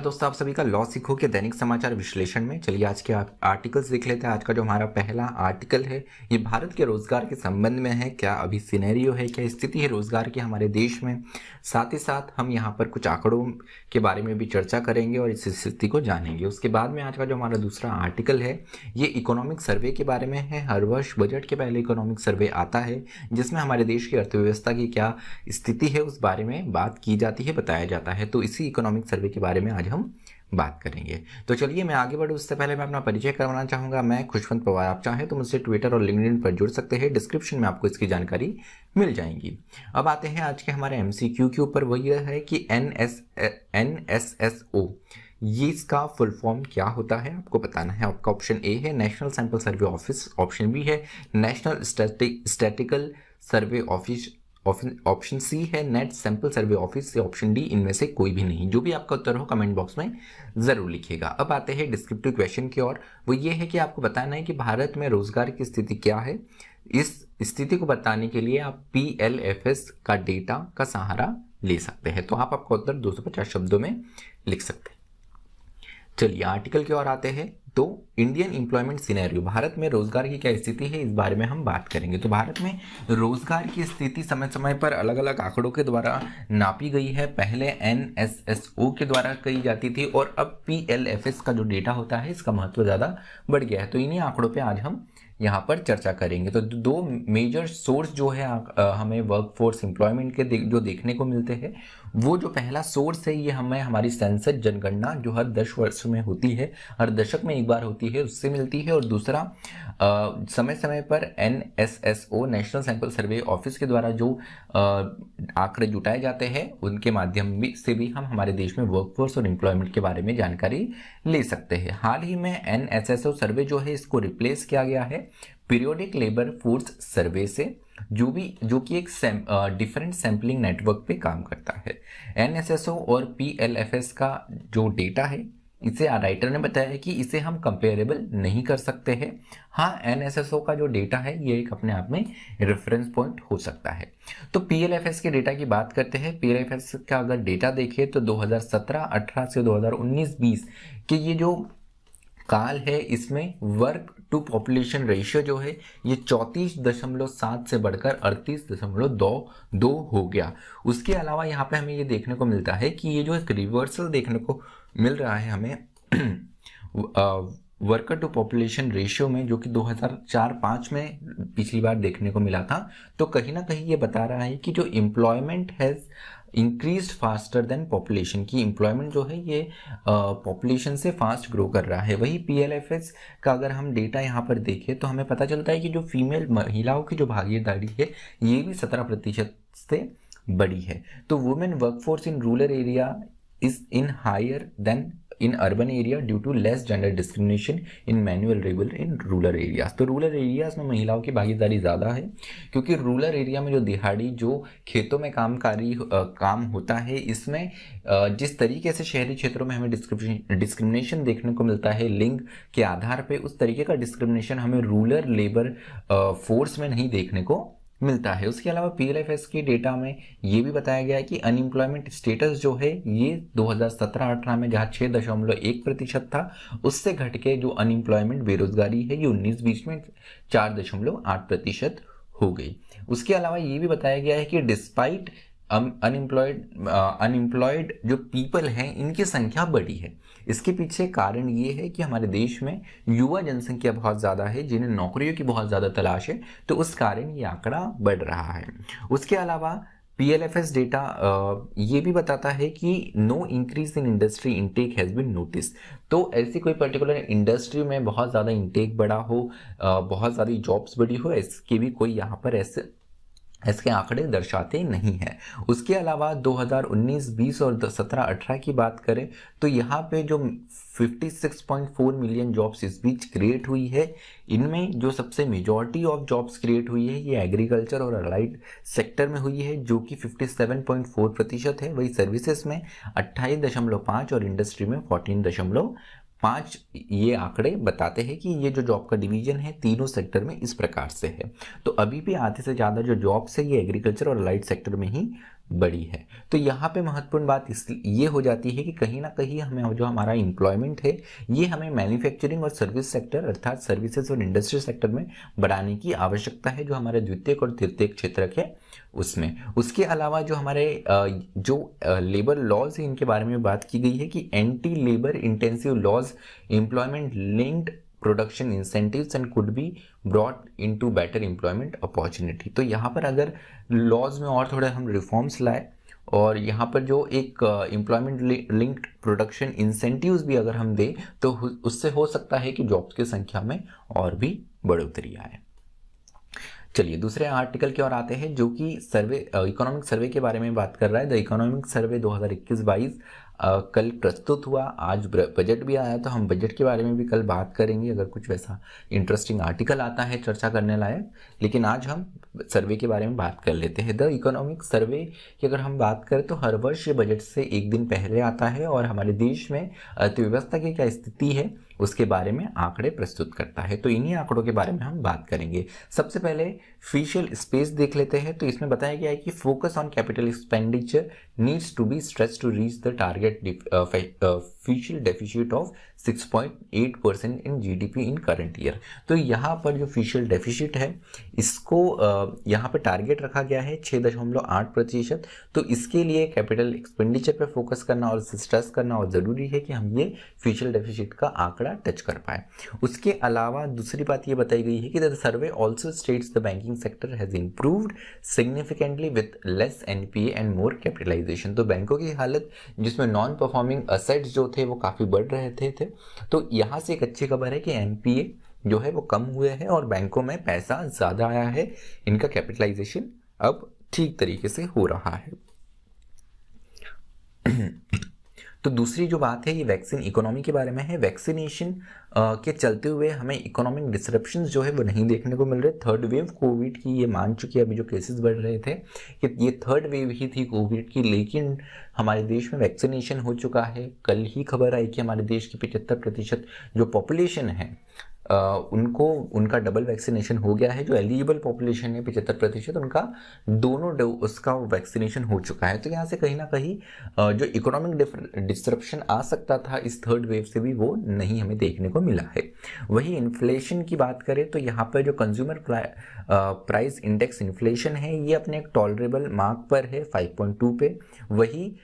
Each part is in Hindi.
दोस्तों, आप सभी का लॉ सीखो के दैनिक समाचार विश्लेषण में चलिए आज के आर्टिकल्स देख लेते हैं। आज का जो हमारा पहला आर्टिकल है ये भारत के रोजगार के संबंध में है। क्या अभी सिनेरियो है, क्या स्थिति है रोजगार की हमारे देश में। साथ ही साथ हम यहाँ पर कुछ आंकड़ों के बारे में भी चर्चा करेंगे और इस स्थिति को जानेंगे। उसके बाद में आज का जो हमारा दूसरा आर्टिकल है ये इकोनॉमिक सर्वे के बारे में है। हर वर्ष बजट के पहले इकोनॉमिक सर्वे आता है जिसमें हमारे देश की अर्थव्यवस्था की क्या स्थिति है उस बारे में बात की जाती है, बताया जाता है। तो इसी इकोनॉमिक सर्वे के बारे में आज हम बात करेंगे। तो चलिए मैं आगे बढ़ूँ उससे पहले मैं अपना परिचय करवाना चाहूँगा। मैं खुशवंत पवार। आप चाहें तो मुझसे ट्विटर और लिंक्डइन पर जुड़ सकते हैं, डिस्क्रिप्शन में आपको इसकी जानकारी मिल जाएगी। अब आते हैं आज के हमारे MCQ के ऊपर। वही है कि NSSO ये इसका फुल फॉर्म क्या होता है आपको बताना है। आपका ऑप्शन ए है national sample survey office, option B है national statistical survey office, option C है नेट सैंपल सर्वे ऑफिस से ऑप्शन डी इनमें से कोई भी नहीं। जो भी आपका उत्तर हो कमेंट बॉक्स में जरूर लिखिएगा। अब आते हैं डिस्क्रिप्टिव क्वेश्चन की ओर। वो ये है कि आपको बताना है कि भारत में रोजगार की स्थिति क्या है। इस स्थिति को बताने के लिए आप PLFS का डेटा का सहारा ले सकते हैं। तो आप आपका उत्तर 250 शब्दों में लिख सकते हैं। चलिए आर्टिकल की ओर आते हैं। तो इंडियन एम्प्लॉयमेंट सिनेरियो, भारत में रोजगार की क्या स्थिति है इस बारे में हम बात करेंगे। तो भारत में रोजगार की स्थिति समय समय पर अलग अलग आंकड़ों के द्वारा नापी गई है। पहले NSSO के द्वारा कही जाती थी और अब PLFS का जो डेटा होता है इसका महत्व ज़्यादा बढ़ गया है। तो इन्हीं आंकड़ों पर आज हम यहाँ पर चर्चा करेंगे। तो दो मेजर सोर्स जो है हमें वर्कफोर्स एम्प्लॉयमेंट के जो देखने को मिलते हैं, वो जो पहला सोर्स है ये हमें हमारी सेंसस जनगणना जो हर 10 वर्ष में होती है, हर दशक में एक बार होती है, उससे मिलती है। और दूसरा समय समय पर NSSO national sample survey office के द्वारा जो आंकड़े जुटाए जाते हैं उनके माध्यम से भी हम हमारे देश में वर्कफोर्स और एम्प्लॉयमेंट के बारे में जानकारी ले सकते हैं। हाल ही में NSSO सर्वे जो है इसको रिप्लेस किया गया है पीरियोडिक लेबर फोर्स सर्वे से, जो कि एक डिफरेंट सैम्पलिंग नेटवर्क पे काम करता है। NSSO और PLFS का जो डेटा है इसे राइटर ने बताया कि इसे हम कंपेरेबल नहीं कर सकते हैं। हाँ, NSSO का जो डेटा है ये एक अपने आप में रेफरेंस पॉइंट हो सकता है। तो PLFS के डेटा की बात करते हैं। PLFS का अगर डेटा देखें तो 2017-18 से 2019-20 के ये जो काल है इसमें वर्क टू पॉपुलेशन रेशियो जो है ये 34.7 से बढ़कर 38.2 हो गया। उसके अलावा यहाँ पे हमें ये देखने को मिलता है कि ये जो एक रिवर्सल देखने को मिल रहा है हमें वर्कर टू पॉपुलेशन रेशियो में, जो कि 2004-05 में पिछली बार देखने को मिला था। तो कहीं ना कहीं ये बता रहा है कि जो employment has increased faster than population, की एम्प्लॉयमेंट जो है ये पॉपुलेशन से फास्ट ग्रो कर रहा है। वही PLFS का अगर हम डेटा यहाँ पर देखें तो हमें पता चलता है कि जो फीमेल महिलाओं की जो भागीदारी है ये भी 17% से बड़ी है। तो women workforce in rural area is in higher than in urban area due to less gender discrimination in manual labour in rural areas. तो रूरल एरियाज में महिलाओं की भागीदारी ज़्यादा है क्योंकि रूरल एरिया में जो दिहाड़ी जो खेतों में काम होता है इसमें जिस तरीके से शहरी क्षेत्रों में हमें डिस्क्रिमिनेशन देखने को मिलता है लिंग के आधार पे, उस तरीके का डिस्क्रिमिनेशन हमें रूरल लेबर फोर्स में नहीं देखने को मिलता है। उसके अलावा PLFS के डेटा में ये भी बताया गया है कि अनएम्प्लॉयमेंट स्टेटस जो है ये 2017-18 में जहाँ 6.1% था उससे घट के जो अनएम्प्लॉयमेंट बेरोजगारी है ये 19-20 में 4.8% हो गई। उसके अलावा ये भी बताया गया है कि डिस्पाइट अनएम्प्लॉयड जो पीपल हैं इनकी संख्या बढ़ी है। इसके पीछे कारण ये है कि हमारे देश में युवा जनसंख्या बहुत ज़्यादा है जिन्हें नौकरियों की बहुत ज़्यादा तलाश है, तो उस कारण ये आंकड़ा बढ़ रहा है। उसके अलावा PLFS डेटा ये भी बताता है कि no increase in industry intake has been notice. तो ऐसी कोई पर्टिकुलर इंडस्ट्री में बहुत ज़्यादा इनटेक बढ़ा हो, बहुत ज़्यादा जॉब्स बढ़ी हो, इसके भी कोई यहाँ पर इसके आंकड़े दर्शाते नहीं हैं। उसके अलावा 2019-20 और 17-18 की बात करें तो यहाँ पे जो 56.4 मिलियन जॉब्स इस बीच क्रिएट हुई है, इनमें जो सबसे मेजॉरिटी ऑफ जॉब्स क्रिएट हुई है ये एग्रीकल्चर और अलाइड सेक्टर में हुई है जो कि 57.4% है। वही सर्विसेज में 28.5 और इंडस्ट्री में 14.5 ये आंकड़े बताते हैं कि ये जो जॉब का डिवीजन है तीनों सेक्टर में इस प्रकार से है। तो अभी भी आधे से ज़्यादा जो जॉब्स है ये एग्रीकल्चर और अलाइड सेक्टर में ही बड़ी है। तो यहाँ पे महत्वपूर्ण बात ये हो जाती है कि कहीं ना कहीं हमें जो हमारा एम्प्लॉयमेंट है ये हमें मैन्युफैक्चरिंग और सर्विस सेक्टर अर्थात सर्विसेज और इंडस्ट्री सेक्टर में बढ़ाने की आवश्यकता है, जो हमारे द्वितीयक और तृतीयक क्षेत्रक है उसमें। उसके अलावा जो हमारे जो लेबर लॉज है इनके बारे में बात की गई है कि anti labour intensive laws employment linked production incentives and could be brought into better employment opportunity. तो यहाँ पर अगर लॉज में और थोड़े हम रिफॉर्म्स लाए और यहाँ पर जो एक एम्प्लॉयमेंट लिंक्ड प्रोडक्शन इंसेंटिव्स भी अगर हम दें तो उससे हो सकता है कि जॉब्स की संख्या में और भी बढ़ोतरी आए। चलिए दूसरे आर्टिकल की ओर आते हैं जो कि सर्वे इकोनॉमिक सर्वे के बारे में बात कर रहा है। द इकोनॉमिक सर्वे 2021-22 कल प्रस्तुत हुआ, आज बजट भी आया, तो हम बजट के बारे में भी कल बात करेंगे अगर कुछ वैसा इंटरेस्टिंग आर्टिकल आता है चर्चा करने लायक। लेकिन आज हम सर्वे के बारे में बात कर लेते हैं। द इकोनॉमिक सर्वे की अगर हम बात करें तो हर वर्ष ये बजट से एक दिन पहले आता है और हमारे देश में अर्थव्यवस्था की क्या स्थिति है उसके बारे में आंकड़े प्रस्तुत करता है। तो इन्हीं आंकड़ों के बारे में हम बात करेंगे। सबसे पहले फिशियल स्पेस देख लेते हैं। तो इसमें बताया गया है कि focus on capital expenditure needs to be stressed to reach the target fiscal deficit of 6.8% in GDP in current year. तो यहाँ पर जो फिशियल डेफिसिट है इसको यहाँ पर टारगेट रखा गया है 6.8%। तो इसके लिए कैपिटल एक्सपेंडिचर पर फोकस करना और स्ट्रेस करना और ज़रूरी है कि हम ये फिशियल डेफिसिट का आंकड़ा टच कर पाए। उसके अलावा दूसरी बात ये बताई गई है कि the survey also states the banking sector has improved significantly with less NPA and more capitalisation. तो बैंकों की हालत जिसमें नॉन परफॉर्मिंग असेट्स जो थे वो काफ़ी बढ़ रहे थे तो यहाँ से एक अच्छी खबर है कि एनपीए जो है वो कम हुए हैं और बैंकों में पैसा ज़्यादा आया है, इनका कैपिटलाइजेशन अब ठीक तरीके से हो रहा है। तो दूसरी जो बात है ये वैक्सीन इकोनॉमी के बारे में है। वैक्सीनेशन के चलते हुए हमें इकोनॉमिक डिसरप्शंस जो है वो नहीं देखने को मिल रहे। थर्ड वेव कोविड की ये मान चुकी है, अभी जो केसेस बढ़ रहे थे कि ये थर्ड वेव ही थी कोविड की, लेकिन हमारे देश में वैक्सीनेशन हो चुका है। कल ही खबर आई कि हमारे देश की 75% जो पॉपुलेशन है उनका डबल वैक्सीनेशन हो गया है। जो एलिजिबल पॉपुलेशन है 75% उनका दोनों उसका वैक्सीनेशन हो चुका है। तो यहाँ से कहीं ना कहीं जो इकोनॉमिक डिस्ट्रप्शन आ सकता था इस थर्ड वेव से भी वो नहीं हमें देखने को मिला है। वही इन्फ्लेशन की बात करें तो यहाँ पर जो कंज्यूमर प्राइस इंडेक्स इन्फ्लेशन है ये अपने एक टॉलरेबल मार्क पर है 5.2 पे। वही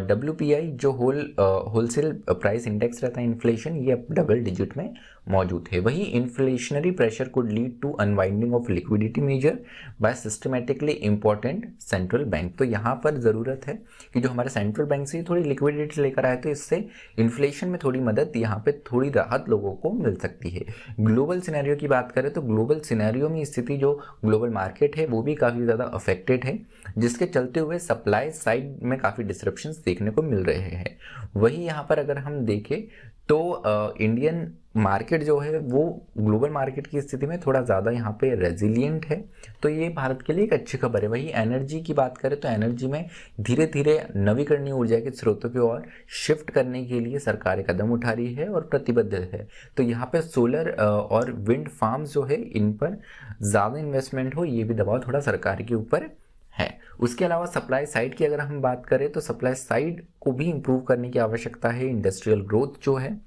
WPI जो होलसेल प्राइस इंडेक्स रहता है इन्फ्लेशन ये अब डबल डिजिट में मौजूद है। वही inflationary pressure could lead to unwinding of liquidity measure by systematically important central bank. तो यहाँ पर ज़रूरत है कि जो हमारे सेंट्रल बैंक से थोड़ी लिक्विडिटी लेकर आए तो इससे इन्फ्लेशन में थोड़ी मदद, यहाँ पे थोड़ी राहत लोगों को मिल सकती है। ग्लोबल सिनेरियो की बात करें तो ग्लोबल सिनेरियो में स्थिति जो ग्लोबल मार्केट है वो भी काफ़ी ज़्यादा अफेक्टेड है, जिसके चलते हुए सप्लाई साइड में काफ़ी डिसरप्शंस देखने को मिल रहे हैं। वही यहाँ पर अगर हम देखें तो इंडियन मार्केट जो है वो ग्लोबल मार्केट की स्थिति में थोड़ा ज़्यादा यहाँ पे रेजिलिएंट है, तो ये भारत के लिए एक अच्छी खबर है। वही एनर्जी की बात करें तो एनर्जी में धीरे धीरे नवीकरणीय ऊर्जा के स्रोतों की ओर शिफ्ट करने के लिए सरकार कदम उठा रही है और प्रतिबद्ध है। तो यहाँ पे सोलर और विंड फार्म्स जो है इन पर ज़्यादा इन्वेस्टमेंट हो, ये भी दबाव थोड़ा सरकार के ऊपर है। उसके अलावा सप्लाई साइड की अगर हम बात करें तो सप्लाई साइड को भी इम्प्रूव करने की आवश्यकता है। इंडस्ट्रियल ग्रोथ जो है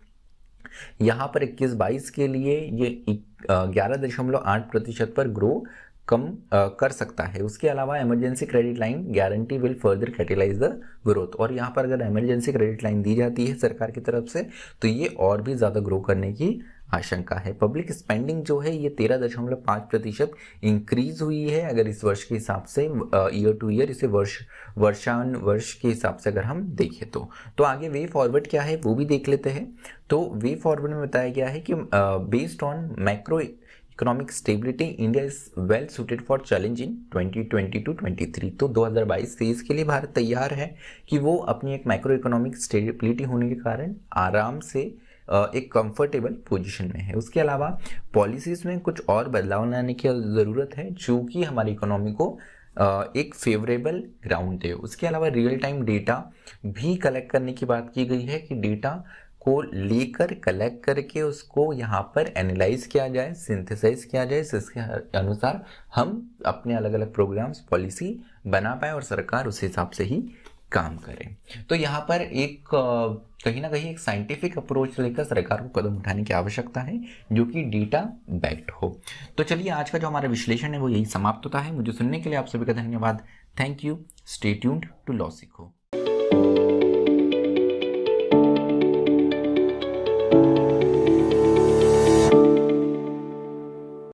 यहाँ पर 21-22 के लिए ये 11.8% पर ग्रो कम कर सकता है। उसके अलावा emergency credit line guarantee will further catalyse the growth, और यहाँ पर अगर इमरजेंसी क्रेडिट लाइन दी जाती है सरकार की तरफ से तो ये और भी ज़्यादा ग्रो करने की आशंका है। पब्लिक स्पेंडिंग जो है ये 13.5% इंक्रीज हुई है अगर इस वर्ष के हिसाब से, ईयर टू ईयर, इसे वर्षान वर्ष के हिसाब से अगर हम देखें तो आगे वे फॉरवर्ड क्या है वो भी देख लेते हैं। तो वे फॉरवर्ड में बताया गया है कि based on macro economic stability India is well suited for challenge in 2022-23। तो 2022-23 के लिए भारत तैयार है कि वो अपनी एक मैक्रो इकोनॉमिक स्टेबिलिटी होने के कारण आराम से एक कंफर्टेबल पोजीशन में है। उसके अलावा पॉलिसीज़ में कुछ और बदलाव लाने की ज़रूरत है जो कि हमारी इकोनॉमी को एक फेवरेबल ग्राउंड है। उसके अलावा रियल टाइम डेटा भी कलेक्ट करने की बात की गई है कि डेटा को लेकर कलेक्ट करके उसको यहाँ पर एनालाइज किया जाए, सिंथेसाइज किया जाए, जिसके अनुसार हम अपने अलग अलग प्रोग्राम्स, पॉलिसी बना पाए और सरकार उस हिसाब से ही काम करे। तो यहाँ पर एक कहीं ना कहीं एक साइंटिफिक अप्रोच लेकर सरकार को कदम उठाने की आवश्यकता है जो कि डेटा बैक्ड हो। तो चलिए आज का जो हमारा विश्लेषण है वो यही समाप्त होता है। मुझे सुनने के लिए आप सभी का धन्यवाद। Thank you. Stay tuned to law सीखो।